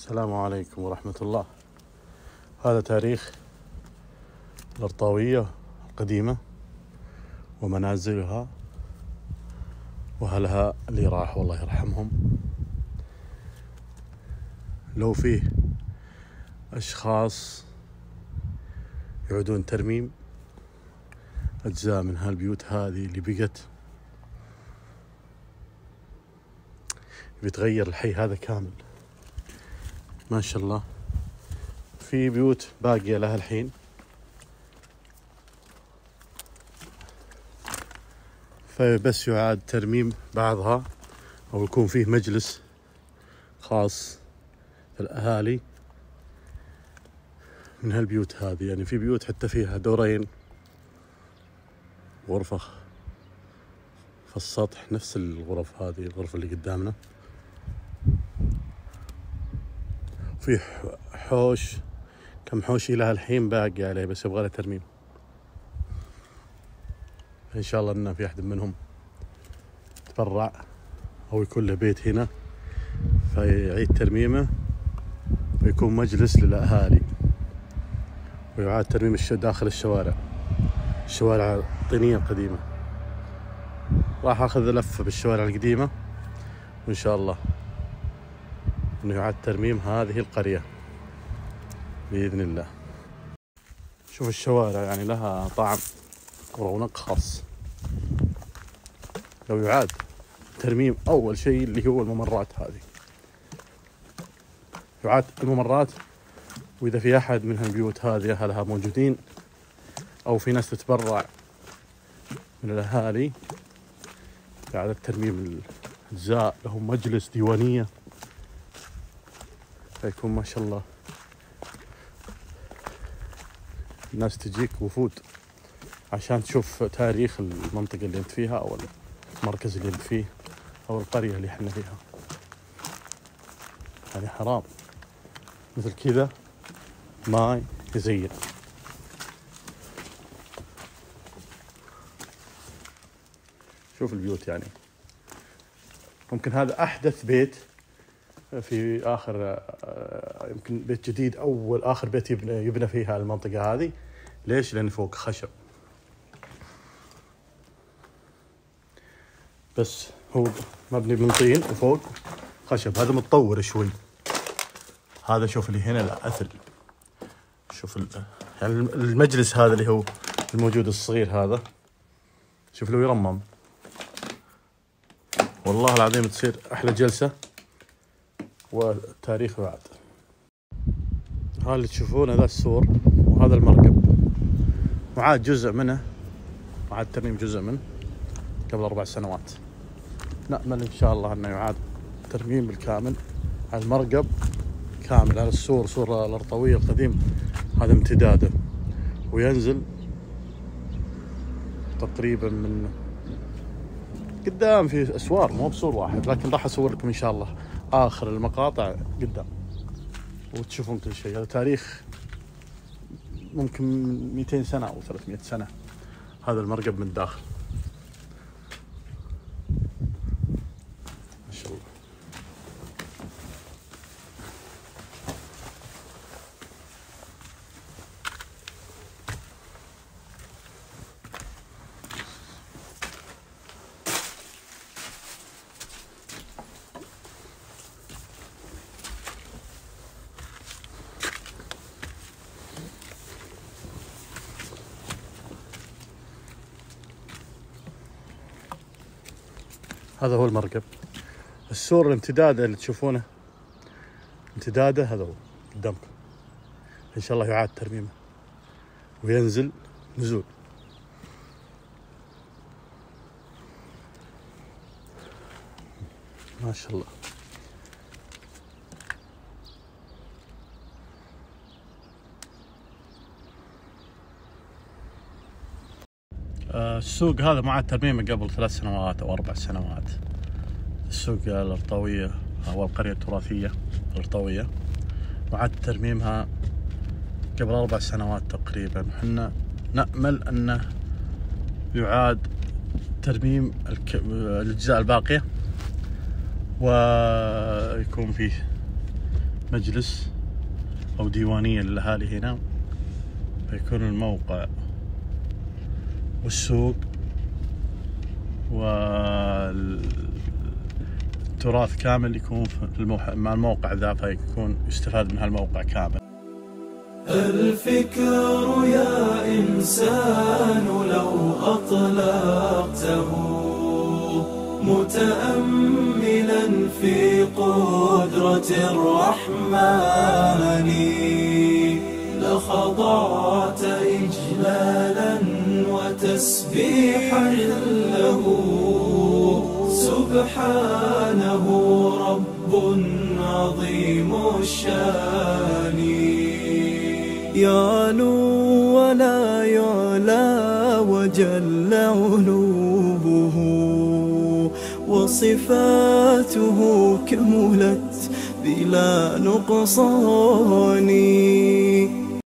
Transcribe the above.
السلام عليكم ورحمة الله. هذا تاريخ الأرطاوية القديمة ومنازلها وأهلها اللي راحوا الله يرحمهم. لو فيه أشخاص يعودون ترميم أجزاء من هالبيوت هذه اللي بقت، بيتغير الحي هذا كامل ما شاء الله. في بيوت باقية لها الحين، فبس يعاد ترميم بعضها أو يكون فيه مجلس خاص للأهالي من هالبيوت هذه. يعني في بيوت حتى فيها دورين، غرفة في السطح نفس الغرف هذه، الغرفة اللي قدامنا. في حوش، كم حوش لها الحين باقي عليه بس يبغى له ترميم. إن شاء الله إن في أحد منهم تبرع أو يكون له بيت هنا فيعيد ترميمه ويكون مجلس للأهالي، ويعاد ترميم داخل الشوارع الطينية القديمة. راح أخذ لفة بالشوارع القديمة وإن شاء الله إنه يعاد ترميم هذه القرية بإذن الله. شوف الشوارع يعني لها طعم ورونق خاص. لو يعاد ترميم أول شيء اللي هو الممرات هذه، يعاد الممرات. وإذا في أحد من هالبيوت هذه أهلها موجودين أو في ناس تتبرع من الأهالي إعادة ترميم الأجزاء، لهم مجلس ديوانية، فيكون ما شاء الله الناس تجيك وفود عشان تشوف تاريخ المنطقة اللي أنت فيها أو المركز اللي أنت فيه أو القرية اللي احنا فيها. يعني حرام مثل كذا ما يزين. شوف البيوت، يعني ممكن هذا أحدث بيت في آخر، يمكن بيت جديد أول آخر بيت يبنى فيها المنطقة هذه. ليش؟ لأن فوق خشب بس، هو مبني من طين وفوق خشب. هذا متطور شوي. هذا شوف اللي هنا لا أثل. شوف يعني المجلس هذا اللي هو الموجود الصغير هذا، شوف لو يرمم والله العظيم تصير أحلى جلسة والتاريخ بعد. هذا اللي تشوفونه ذا السور وهذا المركب، وعاد جزء منه، وعاد ترميم جزء منه قبل 4 سنوات. نأمل إن شاء الله أنه يعاد ترميم بالكامل على المركب كامل، على السور، سور الأرطاوية القديم هذا امتداده، وينزل تقريبا من قدام في أسوار، مو بسور واحد، لكن راح أصور لكم إن شاء الله آخر المقاطع قدام وتشوفون كل شيء. هذا تاريخ ممكن 200 سنة أو 300 سنة هذا المركب من الداخل ما شاء الله. هذا هو المركب. السور الامتداد اللي تشوفونه امتداده هذا هو قدامكم. إن شاء الله يعاد ترميمه وينزل نزول. ما شاء الله. السوق هذا معاد ترميمه قبل 3 سنوات أو 4 سنوات. السوق الأرطاوية أو القرية التراثية الأرطاوية معاد ترميمها قبل 4 سنوات تقريبا. حنا نأمل أنه يعاد ترميم الأجزاء الباقية ويكون فيه مجلس أو ديوانية للأهالي هنا، فيكون الموقع والسوق والتراث كامل يكون مع الموقع ذا، فيكون يستفاد من هالموقع كامل. الفكر يا إنسان لو أطلقته متأملا في قدرة الرحمن لخضعت إجلالا وتسبيحا له، سبحانه رب عظيم الشان، يعلو ولا يعلى وجل علوه، وصفاته كملت بلا نقصان.